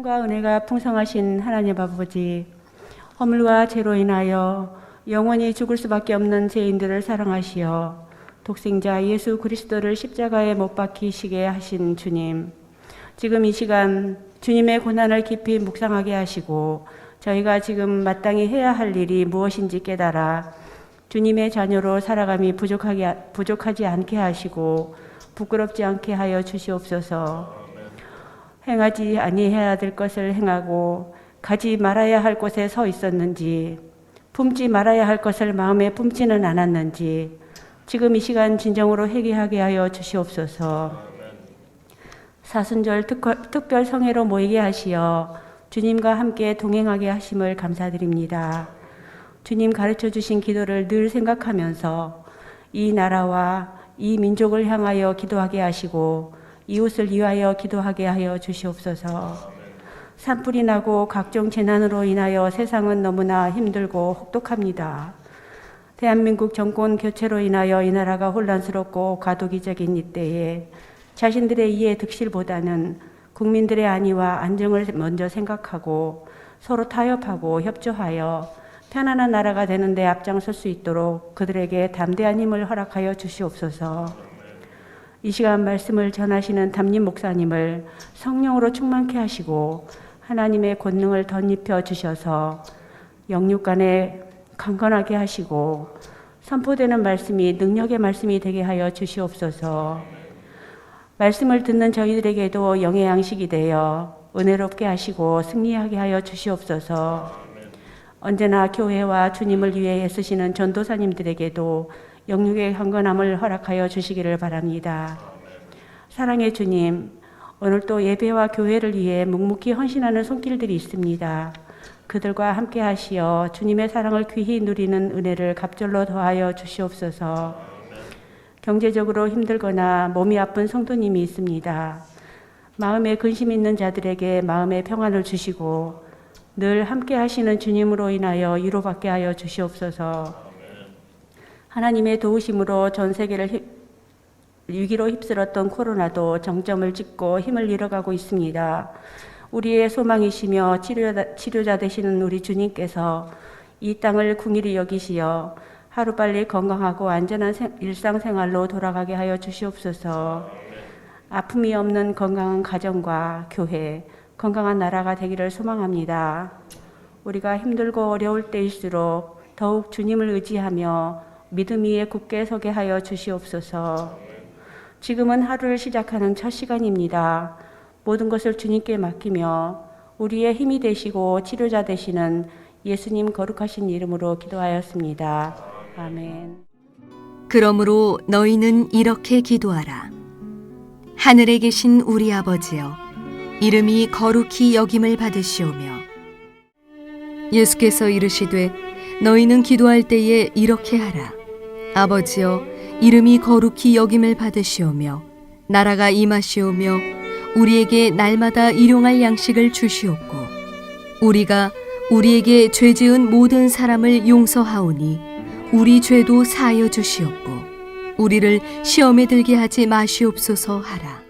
사랑과 은혜가 풍성하신 하나님 아버지, 허물과 죄로 인하여 영원히 죽을 수밖에 없는 죄인들을 사랑하시어 독생자 예수 그리스도를 십자가에 못 박히시게 하신 주님, 지금 이 시간 주님의 고난을 깊이 묵상하게 하시고 저희가 지금 마땅히 해야 할 일이 무엇인지 깨달아 주님의 자녀로 살아감이 부족하지 않게 하시고 부끄럽지 않게 하여 주시옵소서. 행하지 아니해야 될 것을 행하고 가지 말아야 할 곳에 서 있었는지, 품지 말아야 할 것을 마음에 품지는 않았는지 지금 이 시간 진정으로 회개하게 하여 주시옵소서. 사순절 특별 성회로 모이게 하시어 주님과 함께 동행하게 하심을 감사드립니다. 주님 가르쳐 주신 기도를 늘 생각하면서 이 나라와 이 민족을 향하여 기도하게 하시고 이웃을 위하여 기도하게 하여 주시옵소서. 산불이 나고 각종 재난으로 인하여 세상은 너무나 힘들고 혹독합니다. 대한민국 정권 교체로 인하여 이 나라가 혼란스럽고 과도기적인 이때에 자신들의 이해 득실보다는 국민들의 안위와 안정을 먼저 생각하고 서로 타협하고 협조하여 편안한 나라가 되는 데 앞장설 수 있도록 그들에게 담대한 힘을 허락하여 주시옵소서. 이 시간 말씀을 전하시는 담임 목사님을 성령으로 충만케 하시고 하나님의 권능을 덧입혀 주셔서 영육간에 강건하게 하시고 선포되는 말씀이 능력의 말씀이 되게 하여 주시옵소서. 말씀을 듣는 저희들에게도 영의 양식이 되어 은혜롭게 하시고 승리하게 하여 주시옵소서. 언제나 교회와 주님을 위해 애쓰시는 전도사님들에게도 영육의 강건함을 허락하여 주시기를 바랍니다. 사랑의 주님, 오늘도 예배와 교회를 위해 묵묵히 헌신하는 손길들이 있습니다. 그들과 함께 하시어 주님의 사랑을 귀히 누리는 은혜를 갑절로 더하여 주시옵소서. 경제적으로 힘들거나 몸이 아픈 성도님이 있습니다. 마음에 근심 있는 자들에게 마음의 평안을 주시고 늘 함께 하시는 주님으로 인하여 위로받게 하여 주시옵소서. 하나님의 도우심으로 전 세계를 위기로 휩쓸었던 코로나도 정점을 찍고 힘을 잃어가고 있습니다. 우리의 소망이시며 치료자 되시는 우리 주님께서 이 땅을 궁일이 여기시어 하루빨리 건강하고 안전한 일상생활로 돌아가게 하여 주시옵소서. 아픔이 없는 건강한 가정과 교회, 건강한 나라가 되기를 소망합니다. 우리가 힘들고 어려울 때일수록 더욱 주님을 의지하며 믿음 위에 굳게 서게 하여 주시옵소서. 지금은 하루를 시작하는 첫 시간입니다. 모든 것을 주님께 맡기며 우리의 힘이 되시고 치료자 되시는 예수님 거룩하신 이름으로 기도하였습니다. 아멘. 그러므로 너희는 이렇게 기도하라. 하늘에 계신 우리 아버지여, 이름이 거룩히 여김을 받으시오며. 예수께서 이르시되 너희는 기도할 때에 이렇게 하라. 아버지여, 이름이 거룩히 여김을 받으시오며 나라가 임하시오며 우리에게 날마다 일용할 양식을 주시옵고 우리가 우리에게 죄 지은 모든 사람을 용서하오니 우리 죄도 사하여 주시옵고 우리를 시험에 들게 하지 마시옵소서 하라.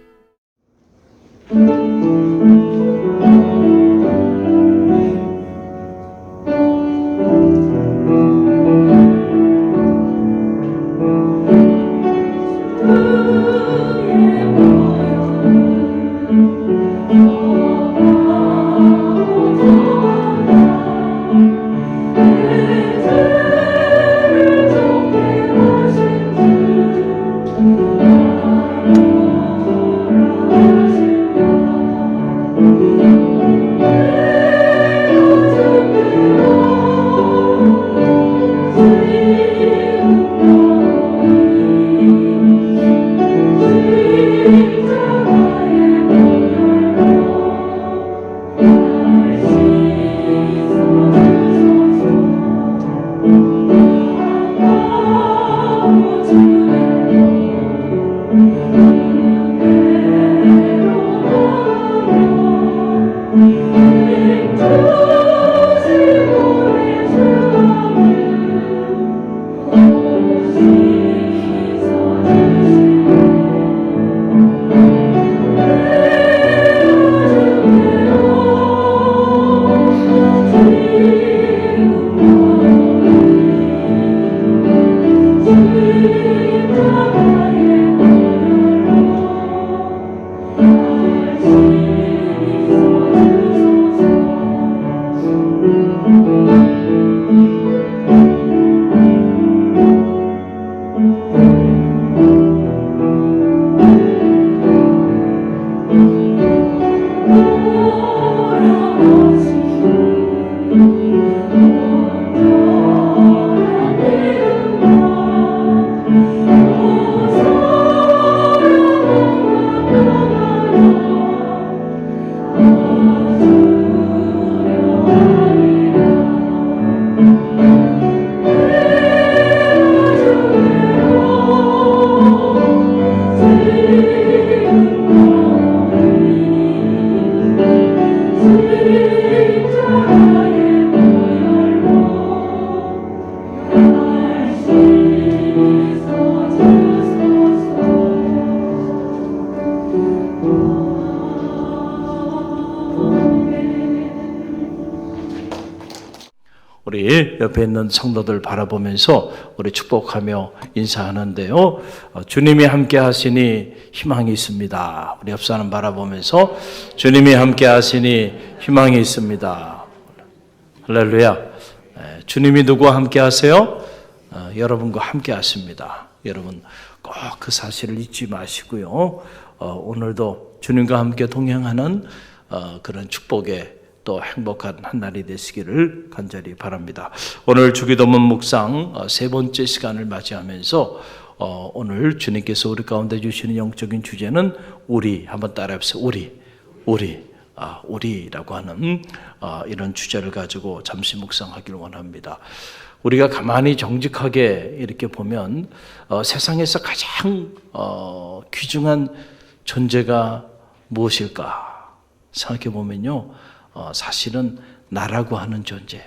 우리 옆에 있는 성도들 바라보면서 우리 축복하며 인사하는데요. 주님이 함께 하시니 희망이 있습니다. 우리 옆 사람 바라보면서 주님이 함께 하시니 희망이 있습니다. 할렐루야. 주님이 누구와 함께 하세요? 여러분과 함께 하십니다. 여러분 꼭 그 사실을 잊지 마시고요. 오늘도 주님과 함께 동행하는 그런 축복의 또 행복한 한 날이 되시기를 간절히 바랍니다. 오늘 주기도문 묵상 세 번째 시간을 맞이하면서 오늘 주님께서 우리 가운데 주시는 영적인 주제는 우리, 한번 따라해보세요. 우리라고 하는 이런 주제를 가지고 잠시 묵상하기를 원합니다. 우리가 가만히 정직하게 이렇게 보면 세상에서 가장 귀중한 존재가 무엇일까 생각해 보면요, 사실은 나라고 하는 존재,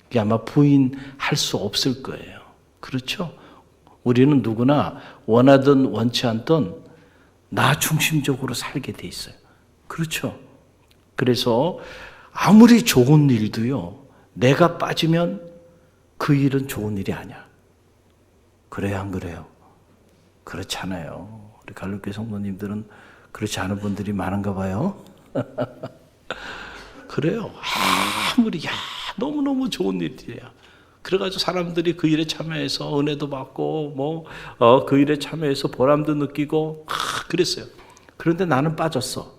그게 아마 부인할 수 없을 거예요. 그렇죠? 우리는 누구나 원하든 원치 않든 나 중심적으로 살게 돼 있어요. 그렇죠? 그래서 아무리 좋은 일도요, 내가 빠지면 그 일은 좋은 일이 아니야. 그래요, 안 그래요? 그렇지 않아요. 우리 갈로교 성도님들은 그렇지 않은 분들이 많은가 봐요. 그래요. 아무리 너무너무 좋은 일이야. 그래가지고 사람들이 그 일에 참여해서 은혜도 받고 그 일에 참여해서 보람도 느끼고 그랬어요. 그런데 나는 빠졌어.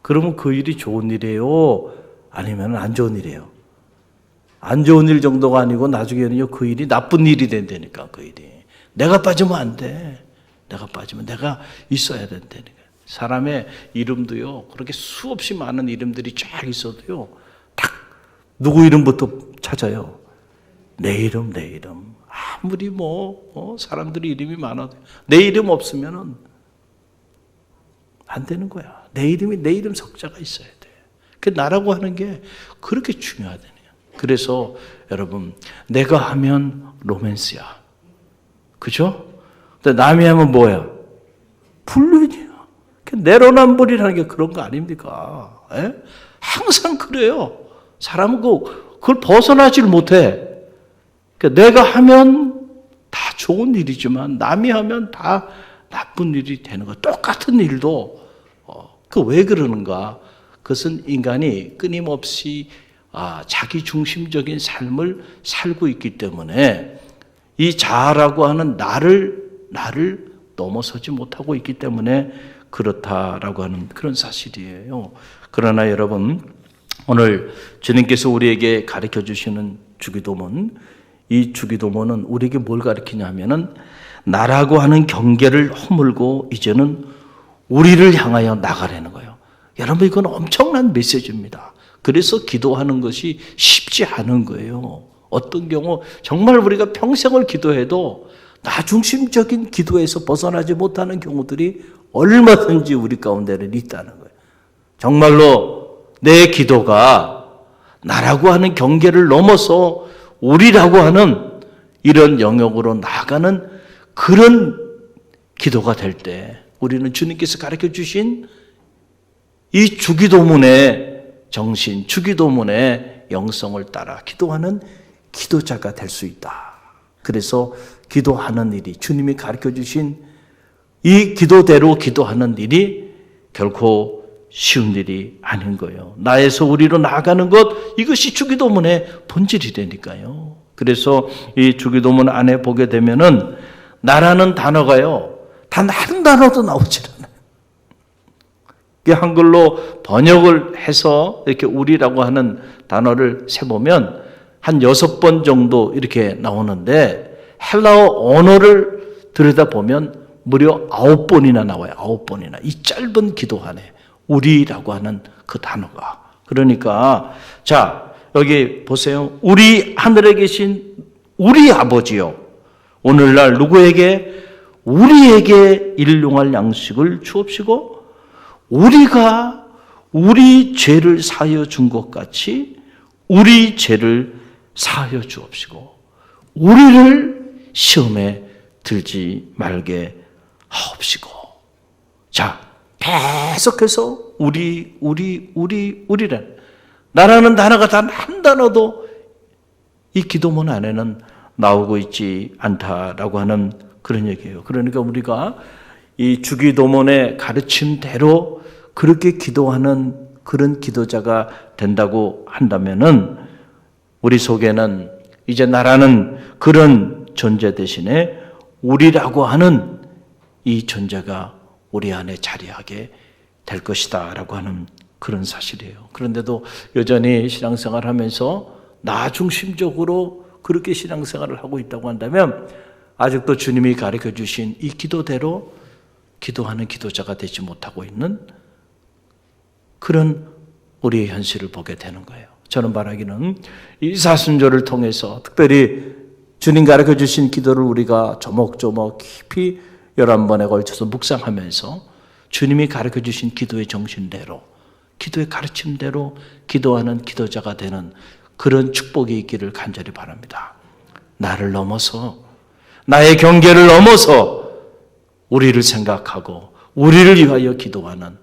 그러면 그 일이 좋은 일이에요? 아니면 안 좋은 일이에요? 안 좋은 일 정도가 아니고 나중에는요, 그 일이 나쁜 일이 된다니까. 그 일이 내가 빠지면 안 돼. 내가 빠지면 내가 있어야 된다니까. 사람의 이름도요, 그렇게 수없이 많은 이름들이 쫙 있어도요, 딱 누구 이름부터 찾아요. 내 이름. 아무리 사람들이 이름이 많아도 내 이름 없으면은 안 되는 거야. 내 이름 석자가 있어야 돼. 그 나라고 하는 게 그렇게 중요하다니. 그래서 여러분, 내가 하면 로맨스야. 그죠? 근데 남이 하면 뭐야? 불륜이야. 내로남불이라는 게 그런 거 아닙니까? 에? 항상 그래요. 사람은 그걸 벗어나질 못해. 그러니까 내가 하면 다 좋은 일이지만 남이 하면 다 나쁜 일이 되는 거. 똑같은 일도 그 왜 그러는가? 그것은 인간이 끊임없이 자기 중심적인 삶을 살고 있기 때문에 이 자아라고 하는 나를 넘어서지 못하고 있기 때문에 그렇다라고 하는 그런 사실이에요. 그러나 여러분, 오늘 주님께서 우리에게 가르쳐 주시는 주기도문, 이 주기도문은 우리에게 뭘 가르치냐면은 나라고 하는 경계를 허물고 이제는 우리를 향하여 나가라는 거예요. 여러분, 이건 엄청난 메시지입니다. 그래서 기도하는 것이 쉽지 않은 거예요. 어떤 경우 정말 우리가 평생을 기도해도 나 중심적인 기도에서 벗어나지 못하는 경우들이 얼마든지 우리 가운데는 있다는 거예요. 정말로 내 기도가 나라고 하는 경계를 넘어서 우리라고 하는 이런 영역으로 나가는 그런 기도가 될 때 우리는 주님께서 가르쳐 주신 이 주기도문의 정신, 주기도문의 영성을 따라 기도하는 기도자가 될 수 있다. 그래서 기도하는 일이, 주님이 가르쳐 주신 이 기도대로 기도하는 일이 결코 쉬운 일이 아닌 거예요. 나에서 우리로 나아가는 것, 이것이 주기도문의 본질이라니까요. 그래서 이 주기도문 안에 보게 되면은 나라는 단어가요, 단 한 단어도 나오질 않아요. 한글로 번역을 해서 이렇게 우리라고 하는 단어를 세보면 한 6번 정도 이렇게 나오는데 헬라어 언어를 들여다보면 무려 9번이나 나와요. 9번이나. 이 짧은 기도 안에 우리라고 하는 그 단어가. 그러니까 자, 여기 보세요. 우리 하늘에 계신 우리 아버지요, 오늘날 누구에게? 우리에게 일용할 양식을 주옵시고 우리가 우리 죄를 사하여 준 것 같이 우리 죄를 사하여 주옵시고 우리를 시험에 들지 말게 하옵시고. 자, 계속해서 우리란 나라는 단어가 단 한 단어도 이 기도문 안에는 나오고 있지 않다라고 하는 그런 얘기예요. 그러니까 우리가 이 주기도문의 가르침대로 그렇게 기도하는 그런 기도자가 된다고 한다면은 우리 속에는 이제 나라는 그런 존재 대신에 우리라고 하는 이 존재가 우리 안에 자리하게 될 것이다 라고 하는 그런 사실이에요. 그런데도 여전히 신앙생활 하면서 나 중심적으로 그렇게 신앙생활을 하고 있다고 한다면 아직도 주님이 가르쳐 주신 이 기도대로 기도하는 기도자가 되지 못하고 있는 그런 우리의 현실을 보게 되는 거예요. 저는 바라기는 이 사순절을 통해서 특별히 주님 가르쳐 주신 기도를 우리가 조목조목 깊이 11번에 걸쳐서 묵상하면서 주님이 가르쳐 주신 기도의 정신대로, 기도의 가르침대로 기도하는 기도자가 되는 그런 축복이 있기를 간절히 바랍니다. 나를 넘어서, 나의 경계를 넘어서 우리를 생각하고 우리를 위하여 기도하는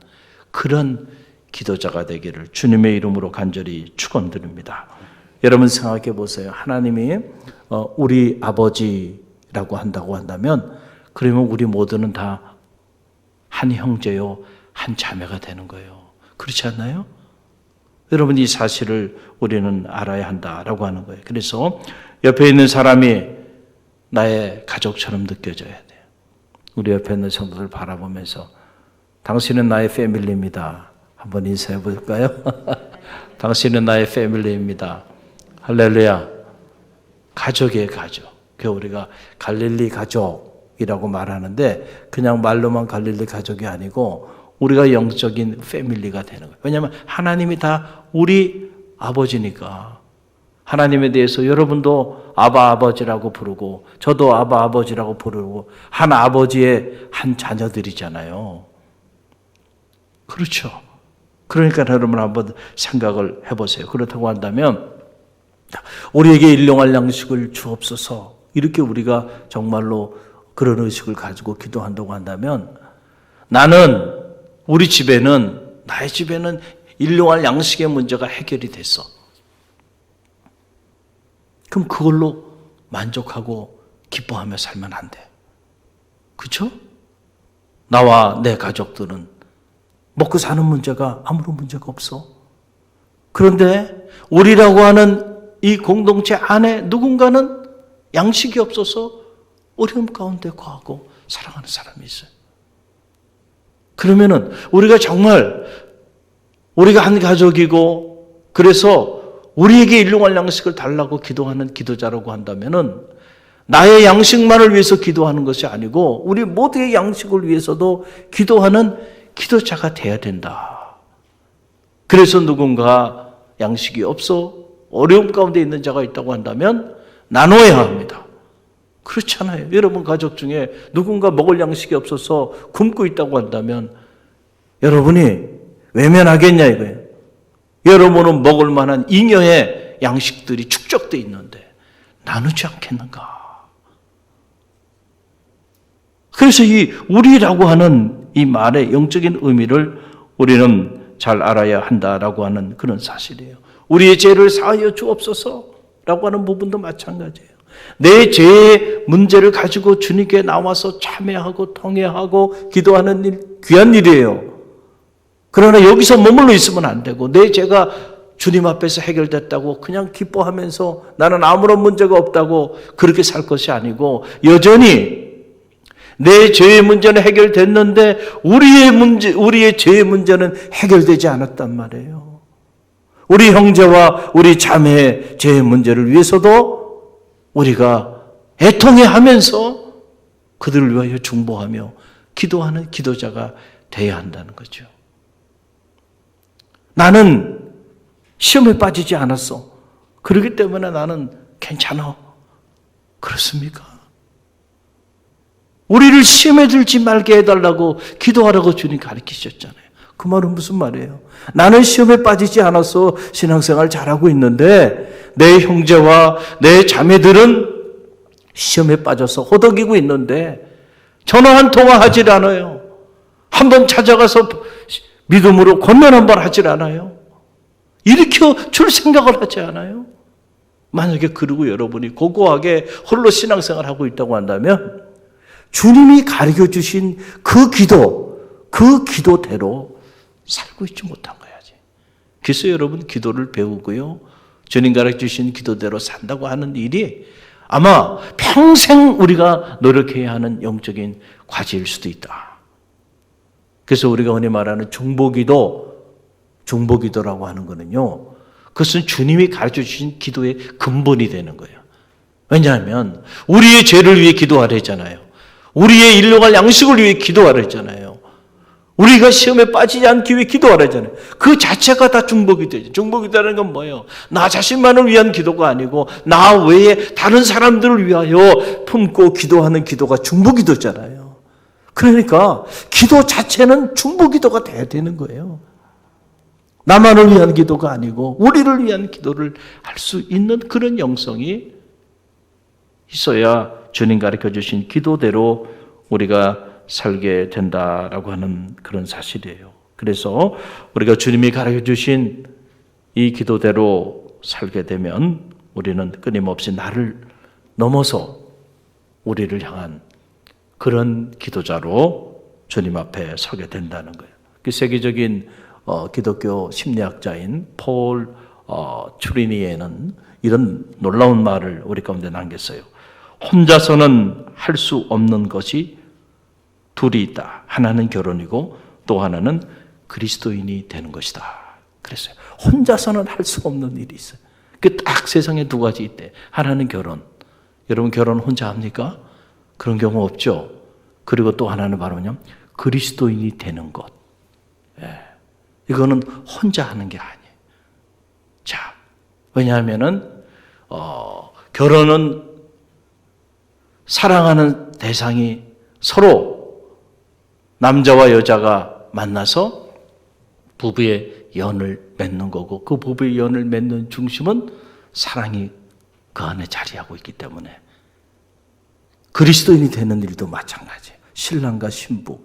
그런 기도자가 되기를 주님의 이름으로 간절히 축원드립니다. 여러분 생각해 보세요. 하나님이 우리 아버지라고 한다고 한다면 그러면 우리 모두는 다 한 형제요, 한 자매가 되는 거예요. 그렇지 않나요? 여러분 이 사실을 우리는 알아야 한다라고 하는 거예요. 그래서 옆에 있는 사람이 나의 가족처럼 느껴져야 돼요. 우리 옆에 있는 성도들 바라보면서 당신은 나의 패밀리입니다. 한번 인사해 볼까요? 당신은 나의 패밀리입니다. 할렐루야. 가족이에요, 가족. 그 우리가 갈릴리 가족이라고 말하는데 그냥 말로만 갈릴리 가족이 아니고 우리가 영적인 패밀리가 되는 거예요. 왜냐하면 하나님이 다 우리 아버지니까. 하나님에 대해서 여러분도 아바 아버지라고 부르고 저도 아바 아버지라고 부르고 한 아버지의 한 자녀들이잖아요. 그렇죠. 그러니까 여러분 한번 생각을 해보세요. 그렇다고 한다면 우리에게 일용할 양식을 주옵소서 이렇게 우리가 정말로 그런 의식을 가지고 기도한다고 한다면 나는 우리 집에는 나의 집에는 일용할 양식의 문제가 해결이 됐어. 그럼 그걸로 만족하고 기뻐하며 살면 안 돼. 그렇죠? 나와 내 가족들은 먹고 사는 문제가 아무런 문제가 없어. 그런데 우리라고 하는 이 공동체 안에 누군가는 양식이 없어서 어려움 가운데 거하고 살아가는 사람이 있어요. 그러면은 우리가 정말 우리가 한 가족이고 그래서 우리에게 일용할 양식을 달라고 기도하는 기도자라고 한다면은 나의 양식만을 위해서 기도하는 것이 아니고 우리 모두의 양식을 위해서도 기도하는 기도자가 돼야 된다. 그래서 누군가 양식이 없어 어려움 가운데 있는 자가 있다고 한다면 나눠야 합니다. 그렇잖아요. 여러분 가족 중에 누군가 먹을 양식이 없어서 굶고 있다고 한다면 여러분이 외면하겠냐 이거예요. 여러분은 먹을 만한 잉여의 양식들이 축적되어 있는데 나누지 않겠는가. 그래서 이 우리라고 하는 이 말의 영적인 의미를 우리는 잘 알아야 한다라고 하는 그런 사실이에요. 우리의 죄를 사하여 주옵소서라고 하는 부분도 마찬가지예요. 내 죄의 문제를 가지고 주님께 나와서 참회하고 통회하고 기도하는 일, 귀한 일이에요. 그러나 여기서 머물러 있으면 안 되고 내 죄가 주님 앞에서 해결됐다고 그냥 기뻐하면서 나는 아무런 문제가 없다고 그렇게 살 것이 아니고 여전히 내 죄의 문제는 해결됐는데 우리의 죄의 문제는 해결되지 않았단 말이에요. 우리 형제와 우리 자매의 죄의 문제를 위해서도 우리가 애통해하면서 그들을 위하여 중보하며 기도하는 기도자가 돼야 한다는 거죠. 나는 시험에 빠지지 않았어. 그렇기 때문에 나는 괜찮아. 그렇습니까? 우리를 시험에 들지 말게 해달라고 기도하라고 주님 가르치셨잖아요. 그 말은 무슨 말이에요? 나는 시험에 빠지지 않아서 신앙생활 잘하고 있는데 내 형제와 내 자매들은 시험에 빠져서 호덕이고 있는데 전화 한 통화 하질 않아요. 한번 찾아가서 믿음으로 권면 한번 하질 않아요. 일으켜 줄 생각을 하지 않아요. 만약에 그러고 여러분이 고고하게 홀로 신앙생활을 하고 있다고 한다면 주님이 가르쳐 주신 그 기도대로 살고 있지 못한 거야지. 그래서 여러분 기도를 배우고요. 주님 가르쳐 주신 기도대로 산다고 하는 일이 아마 평생 우리가 노력해야 하는 영적인 과제일 수도 있다. 그래서 우리가 흔히 말하는 중보기도라고 하는 거는요. 그것은 주님이 가르쳐 주신 기도의 근본이 되는 거예요. 왜냐하면 우리의 죄를 위해 기도하라 했잖아요. 우리의 일용할 양식을 위해 기도하라 했잖아요. 우리가 시험에 빠지지 않기 위해 기도하라 했잖아요. 그 자체가 다 중보기도죠. 중보기도라는 건 뭐예요? 나 자신만을 위한 기도가 아니고 나 외에 다른 사람들을 위하여 품고 기도하는 기도가 중보기도잖아요. 그러니까 기도 자체는 중보기도가 돼야 되는 거예요. 나만을 위한 기도가 아니고 우리를 위한 기도를 할 수 있는 그런 영성이 있어야 주님 가르쳐 주신 기도대로 우리가 살게 된다라고 하는 그런 사실이에요. 그래서 우리가 주님이 가르쳐 주신 이 기도대로 살게 되면 우리는 끊임없이 나를 넘어서 우리를 향한 그런 기도자로 주님 앞에 서게 된다는 거예요. 그 세계적인 기독교 심리학자인 폴 추리니에는 이런 놀라운 말을 우리 가운데 남겼어요. 혼자서는 할 수 없는 것이 둘이 있다. 하나는 결혼이고 또 하나는 그리스도인이 되는 것이다. 그랬어요. 혼자서는 할 수 없는 일이 있어요. 그 딱 세상에 두 가지 있대. 하나는 결혼. 여러분 결혼 혼자 합니까? 그런 경우 없죠. 그리고 또 하나는 바로 뭐냐면 그리스도인이 되는 것. 예. 이거는 혼자 하는 게 아니에요. 자, 왜냐하면은 결혼은 사랑하는 대상이 서로 남자와 여자가 만나서 부부의 연을 맺는 거고 그 부부의 연을 맺는 중심은 사랑이 그 안에 자리하고 있기 때문에 그리스도인이 되는 일도 마찬가지예요. 신랑과 신부,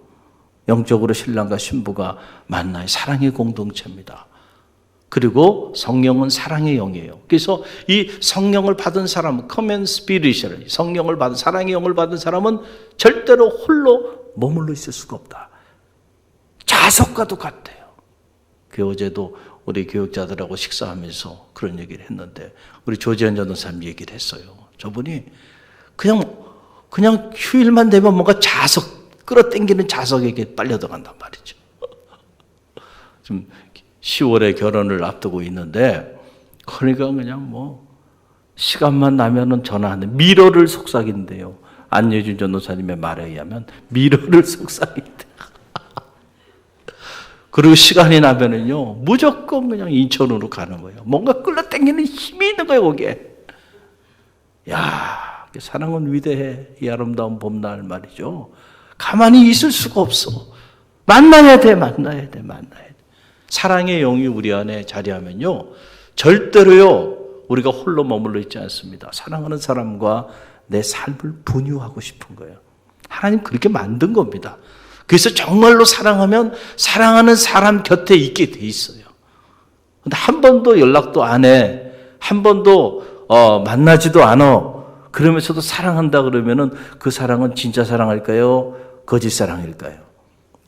영적으로 신랑과 신부가 만나요. 사랑의 공동체입니다. 그리고 성령은 사랑의 영이에요. 그래서 이 성령을 받은 사람, common spirit, 성령을 받은 사랑의 영을 받은 사람은 절대로 홀로 머물러 있을 수가 없다. 자석과도 같아요. 그 어제도 우리 교육자들하고 식사하면서 그런 얘기를 했는데 우리 조지현 전도사님 얘기를 했어요. 저분이 그냥 휴일만 되면 뭔가 자석 끌어당기는 자석에게 빨려 들어간단 말이죠. 지금 10월에 결혼을 앞두고 있는데 그러니까 그냥 시간만 나면은 전화하는 미러를 속삭인대요. 안예준 전도사님의 말에 의하면 미러를 속삭인대. 그리고 시간이 나면은요 무조건 그냥 인천으로 가는 거예요. 뭔가 끌어당기는 힘이 있는 거예요 거기에. 야, 사랑은 위대해. 이 아름다운 봄날 말이죠. 가만히 있을 수가 없어. 만나야 돼. 사랑의 영이 우리 안에 자리하면요 절대로요 우리가 홀로 머물러 있지 않습니다. 사랑하는 사람과 내 삶을 분유하고 싶은 거예요. 하나님 그렇게 만든 겁니다. 그래서 정말로 사랑하면 사랑하는 사람 곁에 있게 돼 있어요. 근데 한 번도 연락도 안 해. 한 번도 만나지도 않아. 그러면서도 사랑한다 그러면은 그 사랑은 진짜 사랑일까요? 거짓 사랑일까요?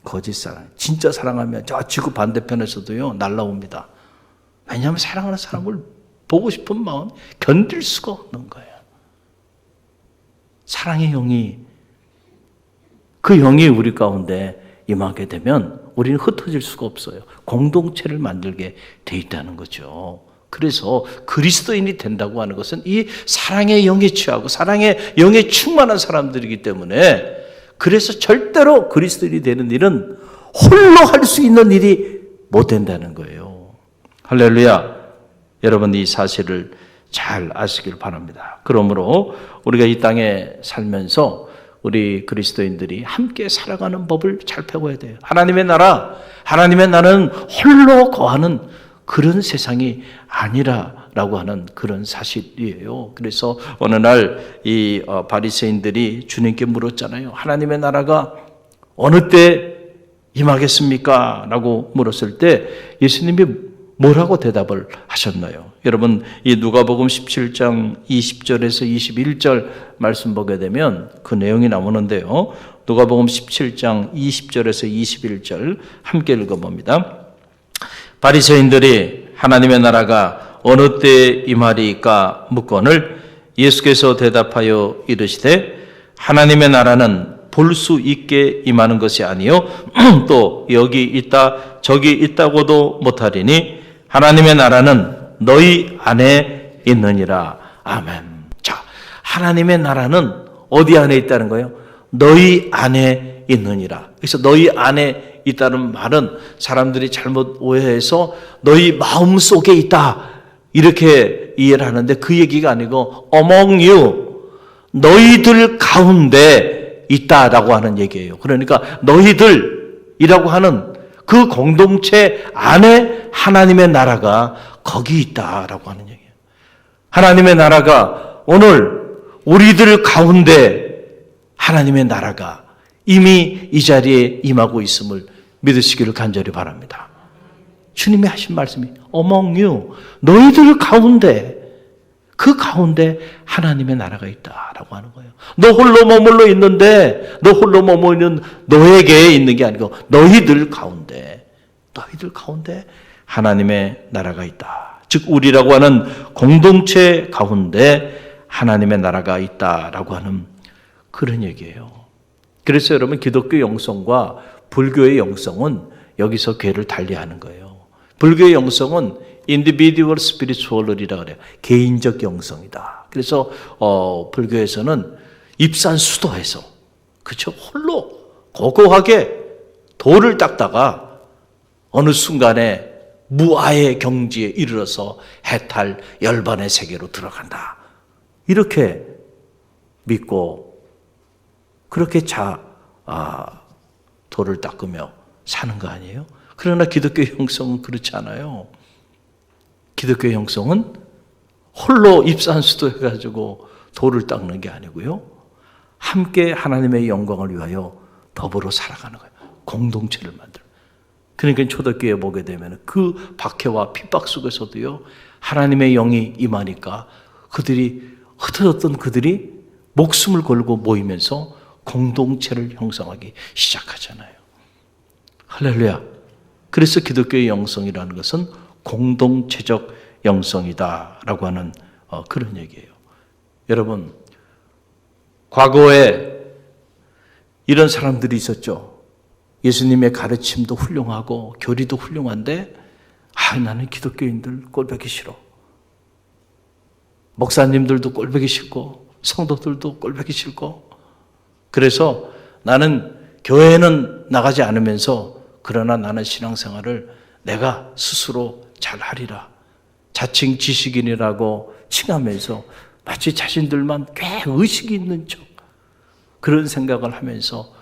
거짓 사랑. 진짜 사랑하면 저 지구 반대편에서도요 날라옵니다. 왜냐하면 사랑하는 사람을 보고 싶은 마음 견딜 수가 없는 거예요. 사랑의 영이 그 영이 우리 가운데 임하게 되면 우리는 흩어질 수가 없어요. 공동체를 만들게 돼 있다는 거죠. 그래서 그리스도인이 된다고 하는 것은 이 사랑의 영에 취하고 사랑의 영에 충만한 사람들이기 때문에 그래서 절대로 그리스도인이 되는 일은 홀로 할 수 있는 일이 못 된다는 거예요. 할렐루야. 여러분 이 사실을 잘 아시길 바랍니다. 그러므로 우리가 이 땅에 살면서 우리 그리스도인들이 함께 살아가는 법을 잘 배워야 돼요. 하나님의 나라, 하나님의 나라는 홀로 거하는 그런 세상이 아니라라고 하는 그런 사실이에요. 그래서 어느 날 이 바리새인들이 주님께 물었잖아요. 하나님의 나라가 어느 때 임하겠습니까? 라고 물었을 때 예수님이 뭐라고 대답을 하셨나요? 여러분, 이 누가복음 17장 20절에서 21절 말씀 보게 되면 그 내용이 나오는데요. 누가복음 17장 20절에서 21절 함께 읽어봅니다. 바리새인들이 하나님의 나라가 어느 때에 임하리까 묻거늘 예수께서 대답하여 이르시되 하나님의 나라는 볼 수 있게 임하는 것이 아니요 또 여기 있다 저기 있다고도 못하리니 하나님의 나라는 너희 안에 있느니라. 아멘. 자, 하나님의 나라는 어디 안에 있다는 거예요? 너희 안에 있느니라. 그래서 너희 안에 있다는 말은 사람들이 잘못 오해해서 너희 마음 속에 있다 이렇게 이해를 하는데 그 얘기가 아니고 among you, 너희들 가운데 있다라고 하는 얘기예요. 그러니까 너희들이라고 하는 그 공동체 안에 하나님의 나라가 거기 있다라고 하는 얘기예요. 하나님의 나라가 오늘 우리들 가운데 하나님의 나라가 이미 이 자리에 임하고 있음을 믿으시기를 간절히 바랍니다. 주님이 하신 말씀이 among you, 너희들 가운데, 그 가운데 하나님의 나라가 있다라고 하는 거예요. 너 홀로 머물러 있는데 너 홀로 머물러 있는 너에게 있는 게 아니고 너희들 가운데 하나님의 나라가 있다. 즉 우리라고 하는 공동체 가운데 하나님의 나라가 있다라고 하는 그런 얘기예요. 그래서 여러분 기독교 영성과 불교의 영성은 여기서 궤를 달리하는 거예요. 불교의 영성은 individual spiritual이라고 그래요. 개인적 영성이다. 그래서 불교에서는 입산수도해서 그렇죠? 홀로 고고하게 돌을 닦다가 어느 순간에 무아의 경지에 이르러서 해탈 열반의 세계로 들어간다. 이렇게 믿고 그렇게 돌을 닦으며 사는 거 아니에요? 그러나 기독교 영성은 그렇지 않아요. 기독교 영성은 홀로 입산수도 해가지고 돌을 닦는 게 아니고요. 함께 하나님의 영광을 위하여 더불어 살아가는 거예요. 공동체를 만들어요. 그러니까 초대교회에 보게 되면 그 박해와 핍박 속에서도요. 하나님의 영이 임하니까 흩어졌던 그들이 목숨을 걸고 모이면서 공동체를 형성하기 시작하잖아요. 할렐루야. 그래서 기독교의 영성이라는 것은 공동체적 영성이다라고 하는 그런 얘기예요. 여러분, 과거에 이런 사람들이 있었죠. 예수님의 가르침도 훌륭하고 교리도 훌륭한데 나는 기독교인들 꼴보기 싫어. 목사님들도 꼴보기 싫고 성도들도 꼴보기 싫고 그래서 나는 교회는 나가지 않으면서 그러나 나는 신앙생활을 내가 스스로 잘 하리라. 자칭 지식인이라고 칭하면서 마치 자신들만 꽤 의식이 있는 척 그런 생각을 하면서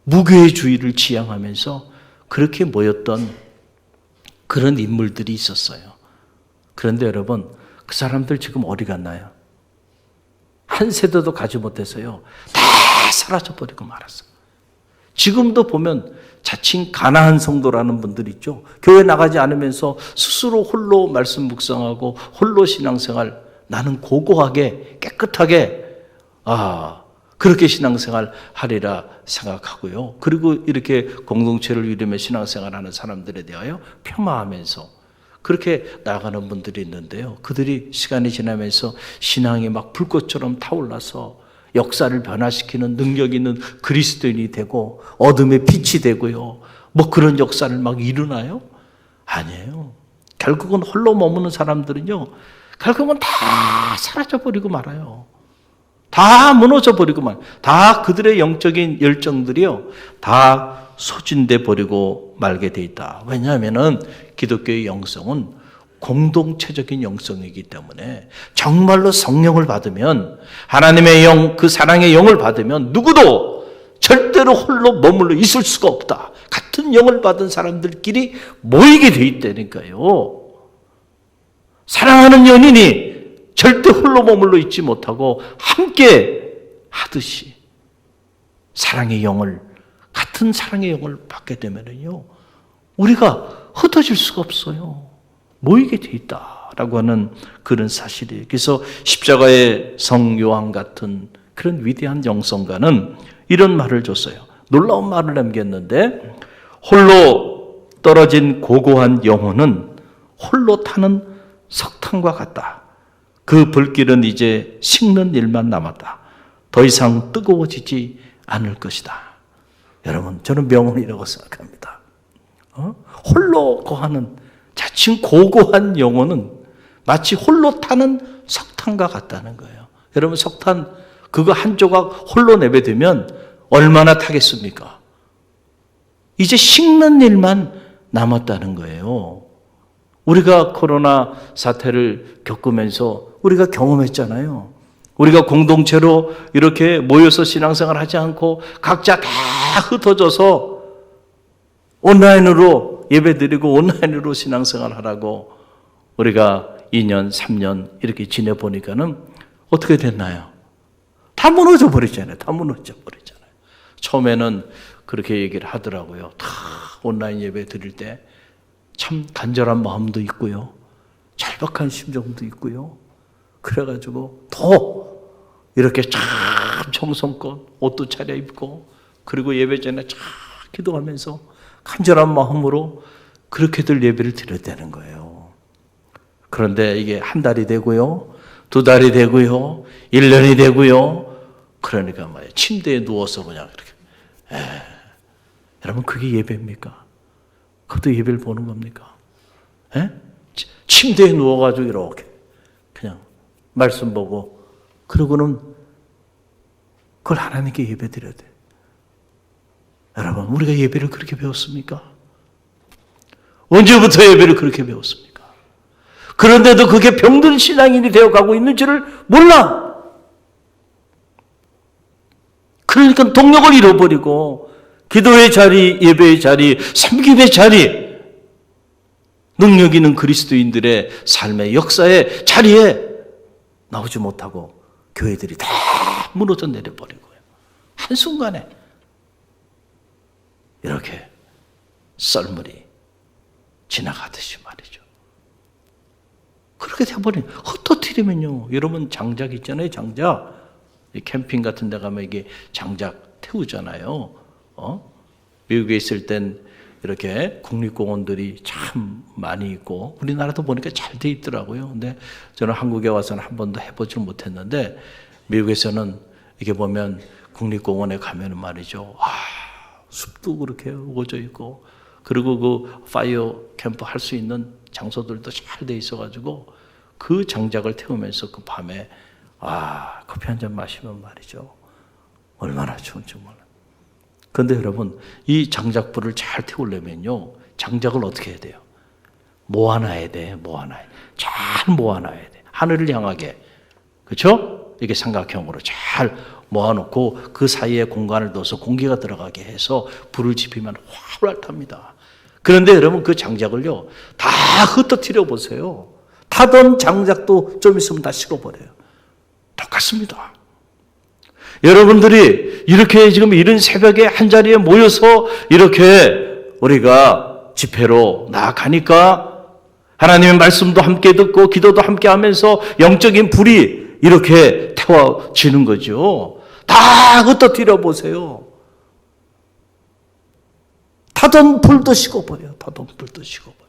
무교회주의를 지향하면서 그렇게 모였던 그런 인물들이 있었어요. 그런데 여러분 그 사람들 지금 어디 갔나요? 한 세대도 가지 못해서요. 다 사라져버리고 말았어요. 지금도 보면 자칭 가나안 성도라는 분들 있죠. 교회 나가지 않으면서 스스로 홀로 말씀 묵상하고 홀로 신앙생활 나는 고고하게 깨끗하게 그렇게 신앙생활 하리라 생각하고요. 그리고 이렇게 공동체를 이루며 신앙생활하는 사람들에 대하여 폄하하면서 그렇게 나아가는 분들이 있는데요. 그들이 시간이 지나면서 신앙이 막 불꽃처럼 타올라서 역사를 변화시키는 능력 있는 그리스도인이 되고 어둠의 빛이 되고요. 뭐 그런 역사를 막 이루나요? 아니에요. 결국은 홀로 머무는 사람들은요. 결국은 다 사라져버리고 말아요. 다 무너져버리고 말아요. 다 그들의 영적인 열정들이요. 다 소진돼 버리고 말게 돼 있다. 왜냐하면은 기독교의 영성은 공동체적인 영성이기 때문에 정말로 성령을 받으면 하나님의 영, 그 사랑의 영을 받으면 누구도 절대로 홀로 머물러 있을 수가 없다. 같은 영을 받은 사람들끼리 모이게 돼 있다니까요. 사랑하는 연인이 절대 홀로 머물러 있지 못하고 함께 하듯이 사랑의 영을, 같은 사랑의 영을 받게 되면요. 우리가 흩어질 수가 없어요. 모이게 돼 있다라고 하는 그런 사실이에요. 그래서 십자가의 성 요한 같은 그런 위대한 영성가는 이런 말을 줬어요. 놀라운 말을 남겼는데, 홀로 떨어진 고고한 영혼은 홀로 타는 석탄과 같다. 그 불길은 이제 식는 일만 남았다. 더 이상 뜨거워지지 않을 것이다. 여러분, 저는 명언이라고 생각합니다. 홀로 거하는 자칭 고고한 영혼은 마치 홀로 타는 석탄과 같다는 거예요. 여러분, 석탄 그거 한 조각 홀로 내배되면 얼마나 타겠습니까? 이제 식는 일만 남았다는 거예요. 우리가 코로나 사태를 겪으면서 우리가 경험했잖아요. 우리가 공동체로 이렇게 모여서 신앙생활 하지 않고 각자 다 흩어져서 온라인으로 예배드리고 온라인으로 신앙생활 하라고 우리가 2년, 3년 이렇게 지내보니까는 어떻게 됐나요? 다 무너져 버리잖아요. 다 무너져 버리잖아요. 처음에는 그렇게 얘기를 하더라고요. 다 온라인 예배 드릴 때 참 간절한 마음도 있고요. 절박한 심정도 있고요. 그래가지고 더 이렇게 참 정성껏 옷도 차려입고 그리고 예배 전에 참 기도하면서 간절한 마음으로 그렇게들 예배를 드렸다는 거예요. 그런데 이게 한 달이 되고요. 2달이 되고요. 1년이 되고요. 그러니까 말이에요. 침대에 누워서 그냥 이렇게. 여러분, 그게 예배입니까? 그것도 예배를 보는 겁니까? 침대에 누워가지고 이렇게 그냥 말씀 보고 그러고는 그걸 하나님께 예배 드려야 돼. 여러분, 우리가 예배를 그렇게 배웠습니까? 언제부터 예배를 그렇게 배웠습니까? 그런데도 그게 병든 신앙인이 되어가고 있는 줄을 몰라. 그러니까 동력을 잃어버리고 기도의 자리, 예배의 자리, 섬김의 자리, 능력 있는 그리스도인들의 삶의 역사의 자리에 나오지 못하고 교회들이 다 무너져 내려버리고요. 한순간에 이렇게 썰물이 지나가듯이 말이죠. 그렇게 돼버린, 흩어뜨리면요. 여러분, 장작 있잖아요, 장작. 캠핑 같은 데 가면 이게 장작 태우잖아요. 미국에 있을 땐 이렇게 국립공원들이 참 많이 있고 우리나라도 보니까 잘 돼 있더라고요. 근데 저는 한국에 와서는 한 번도 해보지 못했는데 미국에서는 이게 보면 국립공원에 가면은 말이죠. 숲도 그렇게 우거져 있고 그리고 그 파이어 캠프 할 수 있는 장소들도 잘 돼 있어가지고 그 장작을 태우면서 그 밤에 커피 한 잔 마시면 말이죠. 얼마나 좋은지 몰라요. 그런데 여러분, 이 장작불을 잘 태우려면요, 장작을 어떻게 해야 돼요? 모아놔야 돼, 모아놔야 돼. 잘 모아놔야 돼. 하늘을 향하게. 그렇죠? 이게 삼각형으로 잘 모아놓고 그 사이에 공간을 둬서 공기가 들어가게 해서 불을 지피면 활활 탑니다. 그런데 여러분, 그 장작을요, 다 흩어뜨려 보세요. 타던 장작도 좀 있으면 다 식어버려요. 똑같습니다. 여러분들이 이렇게 지금 이른 새벽에 한자리에 모여서 이렇게 우리가 집회로 나아가니까 하나님의 말씀도 함께 듣고 기도도 함께 하면서 영적인 불이 이렇게 태워지는 거죠. 다 흩어뜨려 보세요. 타던 불도 식어버려요. 타던 불도 식어버려요.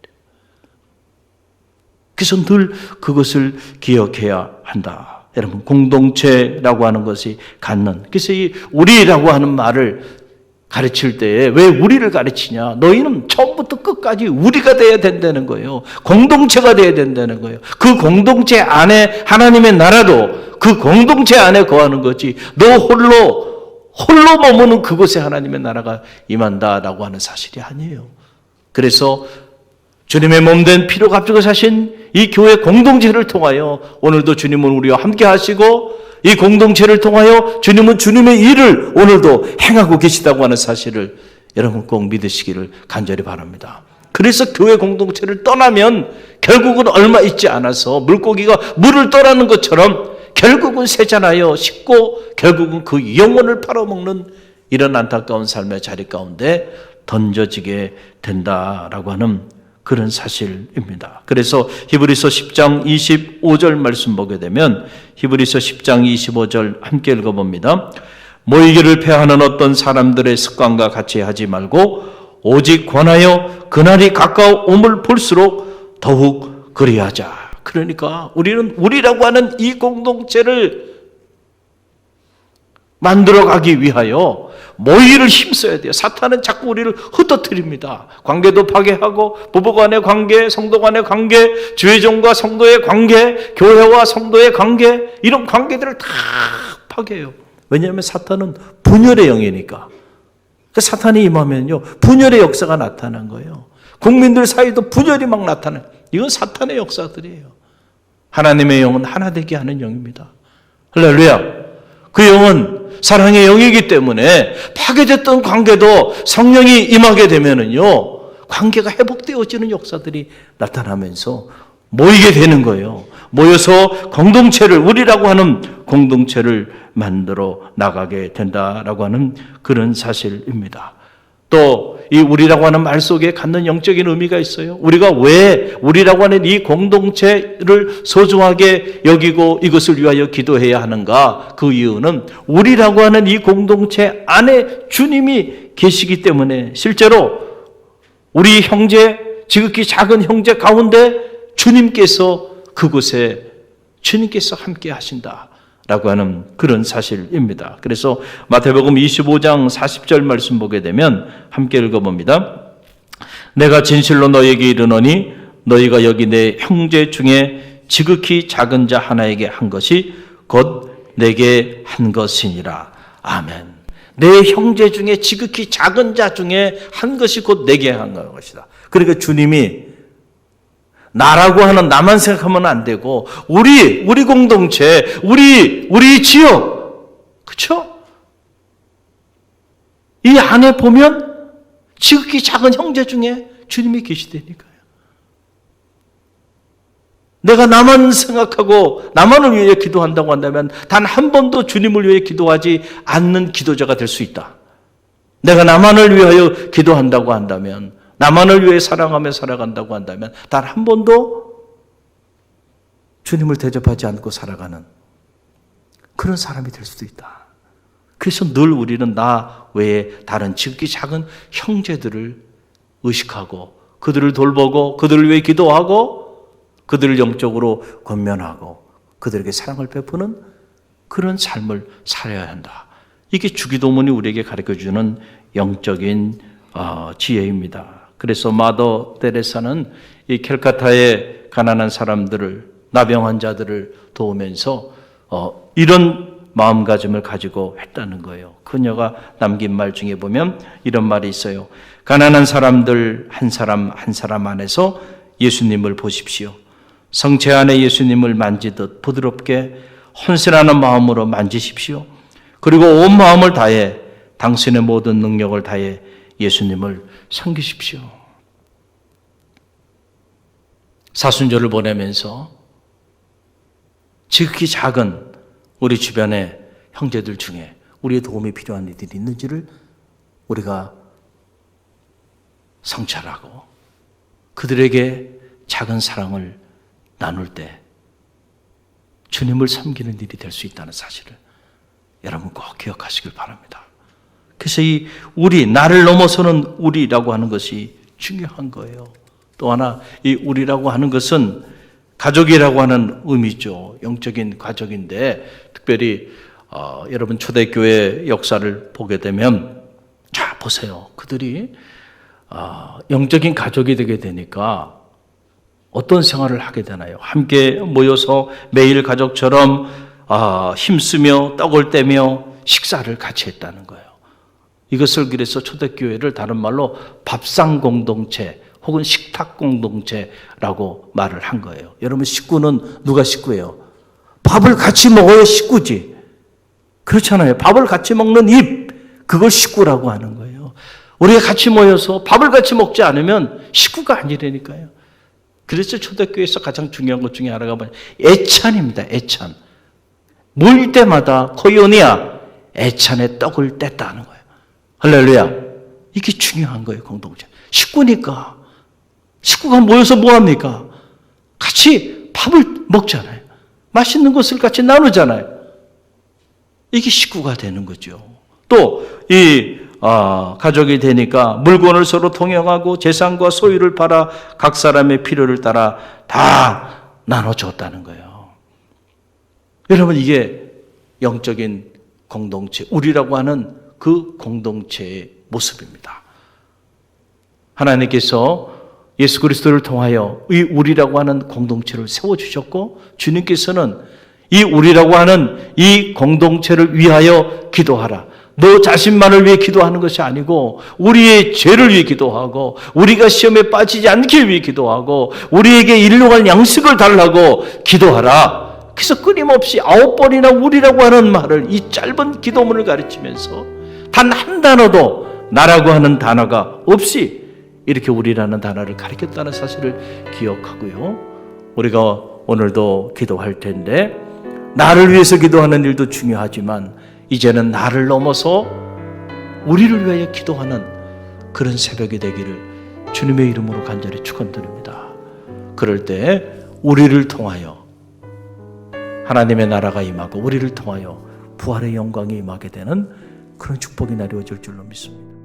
그래서 늘 그것을 기억해야 한다. 여러분, 공동체라고 하는 것이 갖는, 그래서 이 우리라고 하는 말을 가르칠 때에 왜 우리를 가르치냐? 너희는 처음부터 끝까지 우리가 돼야 된다는 거예요. 공동체가 돼야 된다는 거예요. 그 공동체 안에 하나님의 나라도 그 공동체 안에 거하는 거지. 너 홀로 머무는 그곳에 하나님의 나라가 임한다라고 하는 사실이 아니에요. 그래서 주님의 몸된 피로 값주고 사신 이 교회 공동체를 통하여 오늘도 주님은 우리와 함께 하시고 이 공동체를 통하여 주님은 주님의 일을 오늘도 행하고 계시다고 하는 사실을 여러분 꼭 믿으시기를 간절히 바랍니다. 그래서 교회 공동체를 떠나면 결국은 얼마 있지 않아서 물고기가 물을 떠나는 것처럼 결국은 세잔하여 식고 결국은 그 영혼을 팔아먹는 이런 안타까운 삶의 자리 가운데 던져지게 된다라고 하는 그런 사실입니다. 그래서 히브리서 10장 25절 말씀 보게 되면 히브리서 10장 25절 함께 읽어봅니다. 모이기를 패하는 어떤 사람들의 습관과 같이 하지 말고 오직 권하여 그날이 가까움을 볼수록 더욱 그리하자. 그러니까 우리는 우리라고 하는 이 공동체를 만들어가기 위하여 모이기를 힘써야 돼요. 사탄은 자꾸 우리를 흩어뜨립니다. 관계도 파괴하고 부부간의 관계, 성도 간의 관계, 주의종과 성도의 관계, 교회와 성도의 관계, 이런 관계들을 다 파괴해요. 왜냐하면 사탄은 분열의 영이니까. 사탄이 임하면요 분열의 역사가 나타난 거예요. 국민들 사이도 분열이 막 나타나요. 이건 사탄의 역사들이에요. 하나님의 영은 하나 되게 하는 영입니다. 할렐루야. 그 영은 사랑의 영이기 때문에 파괴됐던 관계도 성령이 임하게 되면은요 관계가 회복되어지는 역사들이 나타나면서 모이게 되는 거예요. 모여서 공동체를, 우리라고 하는 공동체를 만들어 나가게 된다라고 하는 그런 사실입니다. 또 이 우리라고 하는 말 속에 갖는 영적인 의미가 있어요. 우리가 왜 우리라고 하는 이 공동체를 소중하게 여기고 이것을 위하여 기도해야 하는가? 그 이유는 우리라고 하는 이 공동체 안에 주님이 계시기 때문에, 실제로 우리 형제, 지극히 작은 형제 가운데 주님께서 그곳에 주님께서 함께 하신다라고 하는 그런 사실입니다. 그래서 마태복음 25장 40절 말씀 보게 되면 함께 읽어봅니다. 내가 진실로 너에게 이르노니 너희가 여기 내 형제 중에 지극히 작은 자 하나에게 한 것이 곧 내게 한 것이니라. 아멘. 내 형제 중에 지극히 작은 자 중에 한 것이 곧 내게 한 것이다. 그러니까 주님이 나라고 하는 나만 생각하면 안 되고 우리 공동체, 우리 지역, 그렇죠? 이 안에 보면 지극히 작은 형제 중에 주님이 계시다니까요. 내가 나만 생각하고 나만을 위해 기도한다고 한다면 단 한 번도 주님을 위해 기도하지 않는 기도자가 될 수 있다. 내가 나만을 위하여 기도한다고 한다면, 나만을 위해 사랑하며 살아간다고 한다면 단 한 번도 주님을 대접하지 않고 살아가는 그런 사람이 될 수도 있다. 그래서 늘 우리는 나 외에 다른 지극히 작은 형제들을 의식하고 그들을 돌보고 그들을 위해 기도하고 그들을 영적으로 권면하고 그들에게 사랑을 베푸는 그런 삶을 살아야 한다. 이게 주기도문이 우리에게 가르쳐주는 영적인 지혜입니다. 그래서 마더 테레사는 이 캘카타의 가난한 사람들을, 나병 환자들을 도우면서 이런 마음가짐을 가지고 했다는 거예요. 그녀가 남긴 말 중에 보면 이런 말이 있어요. 가난한 사람들 한 사람 한 사람 안에서 예수님을 보십시오. 성체 안에 예수님을 만지듯 부드럽게 헌신하는 마음으로 만지십시오. 그리고 온 마음을 다해 당신의 모든 능력을 다해 예수님을 섬기십시오. 사순절을 보내면서 지극히 작은 우리 주변의 형제들 중에 우리의 도움이 필요한 이들이 있는지를 우리가 성찰하고 그들에게 작은 사랑을 나눌 때 주님을 섬기는 일이 될 수 있다는 사실을 여러분 꼭 기억하시길 바랍니다. 그래서 이 우리, 나를 넘어서는 우리라고 하는 것이 중요한 거예요. 또 하나, 이 우리라고 하는 것은 가족이라고 하는 의미죠. 영적인 가족인데, 특별히 여러분 초대교회 역사를 보게 되면, 자 보세요. 그들이 영적인 가족이 되게 되니까 어떤 생활을 하게 되나요? 함께 모여서 매일 가족처럼 힘쓰며 떡을 떼며 식사를 같이 했다는 거예요. 이것을 그래서 초대교회를 다른 말로 밥상 공동체 혹은 식탁 공동체라고 말을 한 거예요. 여러분, 식구는 누가 식구예요? 밥을 같이 먹어야 식구지. 그렇잖아요. 밥을 같이 먹는 입, 그걸 식구라고 하는 거예요. 우리가 같이 모여서 밥을 같이 먹지 않으면 식구가 아니라니까요. 그래서 초대교회에서 가장 중요한 것 중에 하나가 뭐냐? 애찬입니다. 애찬. 모일 때마다 코이오니아, 애찬의 떡을 뗐다는 거예요. 할렐루야. 이게 중요한 거예요. 공동체. 식구니까. 식구가 모여서 뭐 합니까? 같이 밥을 먹잖아요. 맛있는 것을 같이 나누잖아요. 이게 식구가 되는 거죠. 또 가족이 되니까 물건을 서로 통용하고 재산과 소유를 팔아 각 사람의 필요를 따라 다 나눠줬다는 거예요. 여러분, 이게 영적인 공동체, 우리라고 하는 그 공동체의 모습입니다. 하나님께서 예수 그리스도를 통하여 이 우리라고 하는 공동체를 세워주셨고, 주님께서는 이 우리라고 하는 이 공동체를 위하여 기도하라. 너 자신만을 위해 기도하는 것이 아니고 우리의 죄를 위해 기도하고 우리가 시험에 빠지지 않기 위해 기도하고 우리에게 일용할 양식을 달라고 기도하라. 그래서 끊임없이 9번이나 우리라고 하는 말을, 이 짧은 기도문을 가르치면서 단 한 단어도 나라고 하는 단어가 없이 이렇게 우리라는 단어를 가르쳤다는 사실을 기억하고요. 우리가 오늘도 기도할 텐데 나를 위해서 기도하는 일도 중요하지만 이제는 나를 넘어서 우리를 위하여 기도하는 그런 새벽이 되기를 주님의 이름으로 간절히 축원드립니다. 그럴 때 우리를 통하여 하나님의 나라가 임하고 우리를 통하여 부활의 영광이 임하게 되는 그런 축복이 내려질 줄로 믿습니다.